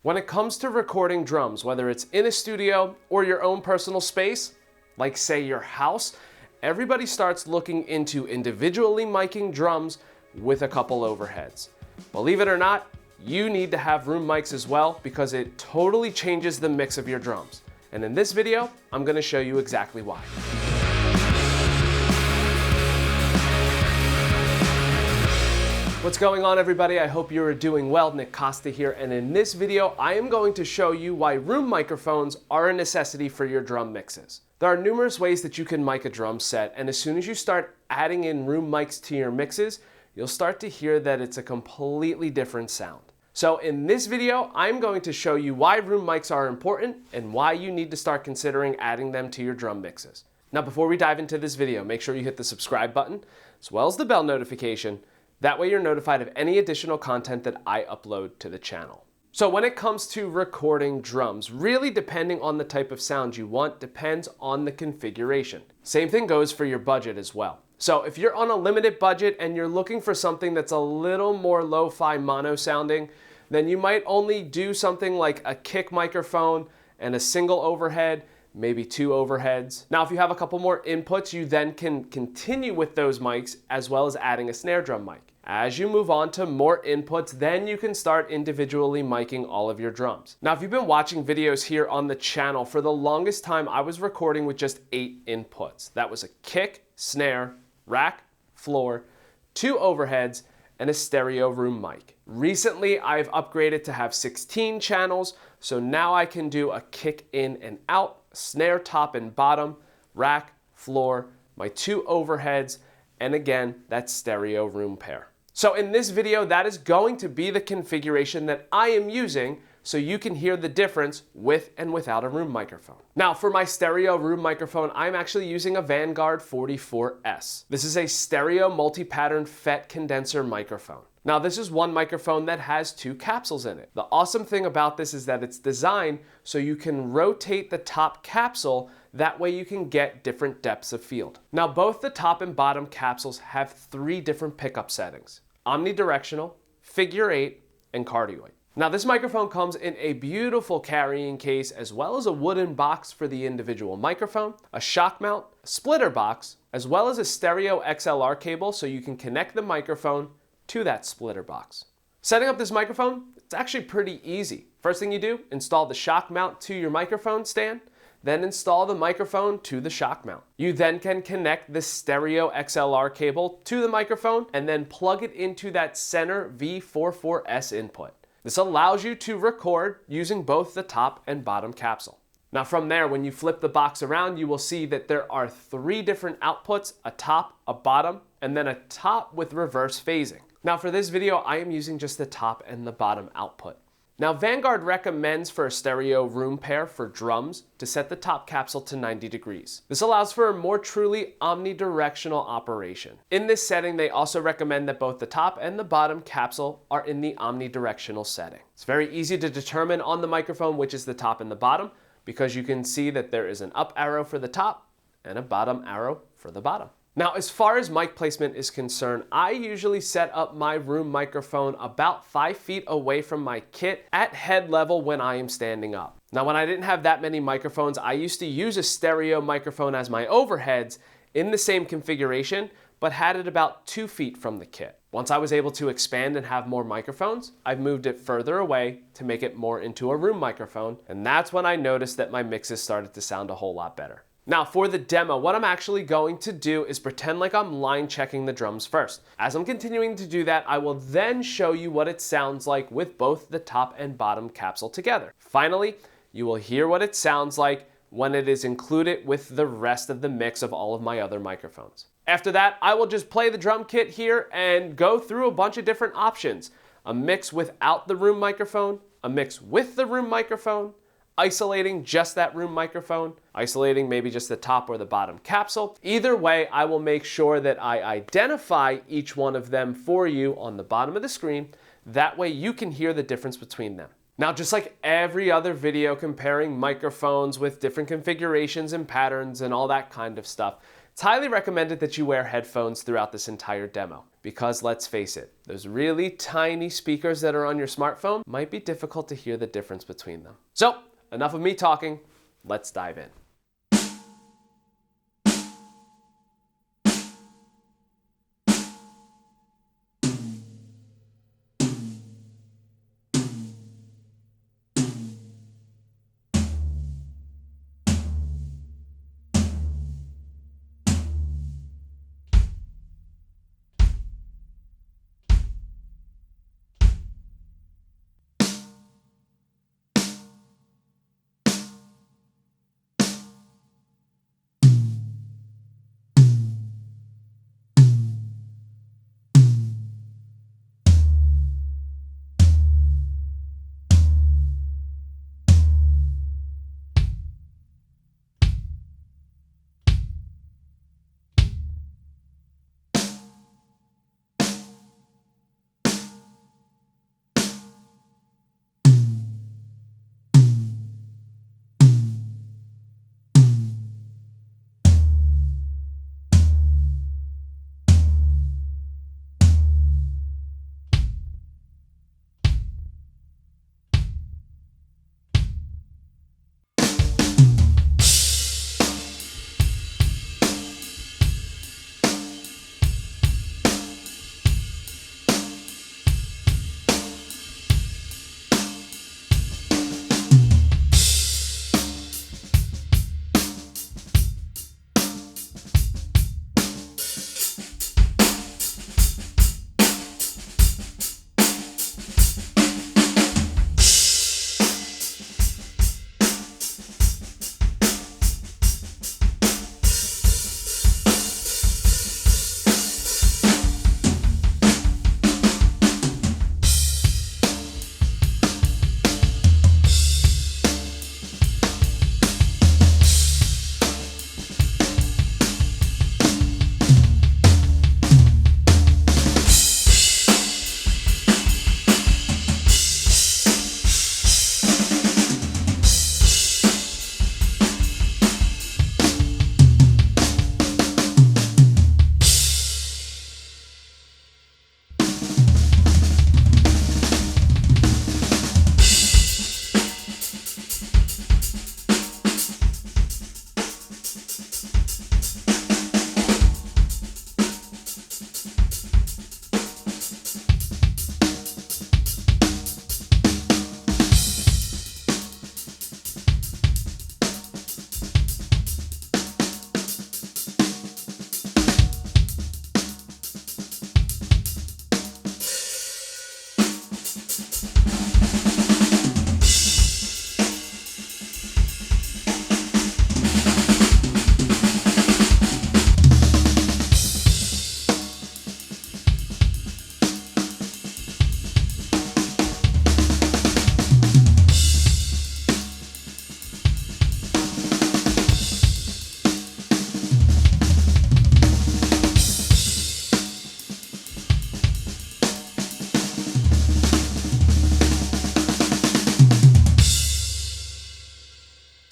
When it comes to recording drums, whether it's in a studio or your own personal space, like say your house, everybody starts looking into individually miking drums with a couple overheads. Believe it or not, you need to have room mics as well because it totally changes the mix of your drums. And in this video, I'm going to show you exactly why. What's going on, everybody? I hope you are doing well. Nick Costa here, and in this video I am going to show you why room microphones are a necessity for your drum mixes. There are numerous ways that you can mic a drum set, and as soon as you start adding in room mics to your mixes, you'll start to hear that it's a completely different sound. So in this video, I'm going to show you why room mics are important and why you need to start considering adding them to your drum mixes. Now before we dive into this video, make sure you hit the subscribe button as well as the bell notification. That way you're notified of any additional content that I upload to the channel. So when it comes to recording drums, really depending on the type of sound you want depends on the configuration. Same thing goes for your budget as well. So if you're on a limited budget and you're looking for something that's a little more lo-fi mono sounding, then you might only do something like a kick microphone and a single overhead, maybe two overheads. Now, if you have a couple more inputs, you then can continue with those mics as well as adding a snare drum mic. As you move on to more inputs, then you can start individually miking all of your drums. Now, if you've been watching videos here on the channel, for the longest time, I was recording with just 8 inputs. That was a kick, snare, rack, floor, 2 overheads, and a stereo room mic. Recently, I've upgraded to have 16 channels, so now I can do a kick in and out, snare top and bottom, rack, floor, my 2 overheads, and again, that stereo room pair. So in this video, that is going to be the configuration that I am using so you can hear the difference with and without a room microphone. Now for my stereo room microphone, I'm actually using a Vanguard 44s. This is a stereo multi-pattern FET condenser microphone. Now this is one microphone that has 2 capsules in it. The awesome thing about this is that it's designed so you can rotate the top capsule, that way you can get different depths of field. Now both the top and bottom capsules have 3 different pickup settings: omnidirectional, figure 8, and cardioid. Now this microphone comes in a beautiful carrying case as well as a wooden box for the individual microphone, a shock mount, a splitter box, as well as a stereo XLR cable so you can connect the microphone to that splitter box. Setting up this microphone, it's actually pretty easy. First thing you do, install the shock mount to your microphone stand, then install the microphone to the shock mount. You then can connect the stereo XLR cable to the microphone and then plug it into that center V44s input. This allows you to record using both the top and bottom capsule. Now from there, when you flip the box around, you will see that there are 3 different outputs: a top, a bottom, and then a top with reverse phasing. Now for this video, I am using just the top and the bottom output. Now Vanguard recommends for a stereo room pair for drums to set the top capsule to 90 degrees. This allows for a more truly omnidirectional operation. In this setting, they also recommend that both the top and the bottom capsule are in the omnidirectional setting. It's very easy to determine on the microphone which is the top and the bottom because you can see that there is an up arrow for the top and a bottom arrow for the bottom. Now, as far as mic placement is concerned, I usually set up my room microphone about 5 feet away from my kit at head level when I am standing up. Now, when I didn't have that many microphones, I used to use a stereo microphone as my overheads in the same configuration, but had it about 2 feet from the kit. Once I was able to expand and have more microphones, I've moved it further away to make it more into a room microphone, and that's when I noticed that my mixes started to sound a whole lot better. Now for the demo, what I'm actually going to do is pretend like I'm line checking the drums first. As I'm continuing to do that, I will then show you what it sounds like with both the top and bottom capsule together. Finally, you will hear what it sounds like when it is included with the rest of the mix of all of my other microphones. After that, I will just play the drum kit here and go through a bunch of different options. A mix without the room microphone, a mix with the room microphone, isolating just that room microphone, isolating maybe just the top or the bottom capsule. Either way, I will make sure that I identify each one of them for you on the bottom of the screen. That way you can hear the difference between them. Now, just like every other video comparing microphones with different configurations and patterns and all that kind of stuff, It's highly recommended that you wear headphones throughout this entire demo, because let's face it, those really tiny speakers that are on your smartphone might be difficult to hear the difference between them. So, enough of me talking, let's dive in.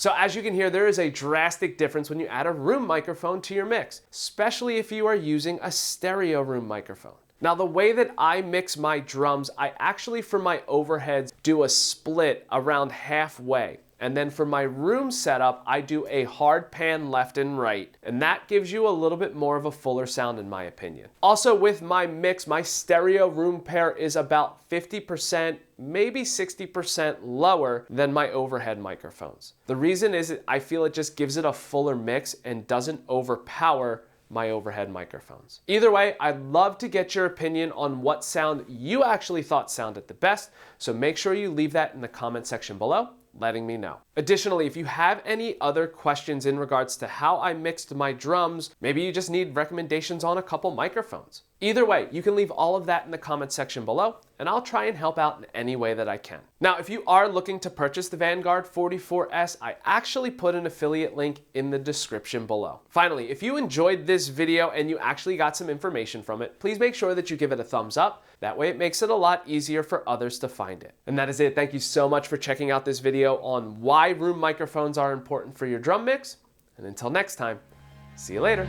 So as you can hear, there is a drastic difference when you add a room microphone to your mix, especially if you are using a stereo room microphone. Now, the way that I mix my drums, I actually, for my overheads, do a split around halfway. And then for my room setup, I do a hard pan left and right. And that gives you a little bit more of a fuller sound in my opinion. Also with my mix, my stereo room pair is about 50%, maybe 60% lower than my overhead microphones. The reason is I feel it just gives it a fuller mix and doesn't overpower my overhead microphones. Either way, I'd love to get your opinion on what sound you actually thought sounded the best. So make sure you leave that in the comment section below, letting me know. Additionally, if you have any other questions in regards to how I mixed my drums, maybe you just need recommendations on a couple microphones. Either way, you can leave all of that in the comment section below, and I'll try and help out in any way that I can. Now, if you are looking to purchase the Vanguard 44S, I actually put an affiliate link in the description below. Finally, if you enjoyed this video and you actually got some information from it, please make sure that you give it a thumbs up. That way it makes it a lot easier for others to find it. And that is it. Thank you so much for checking out this video on why room microphones are important for your drum mix. And until next time, See you later.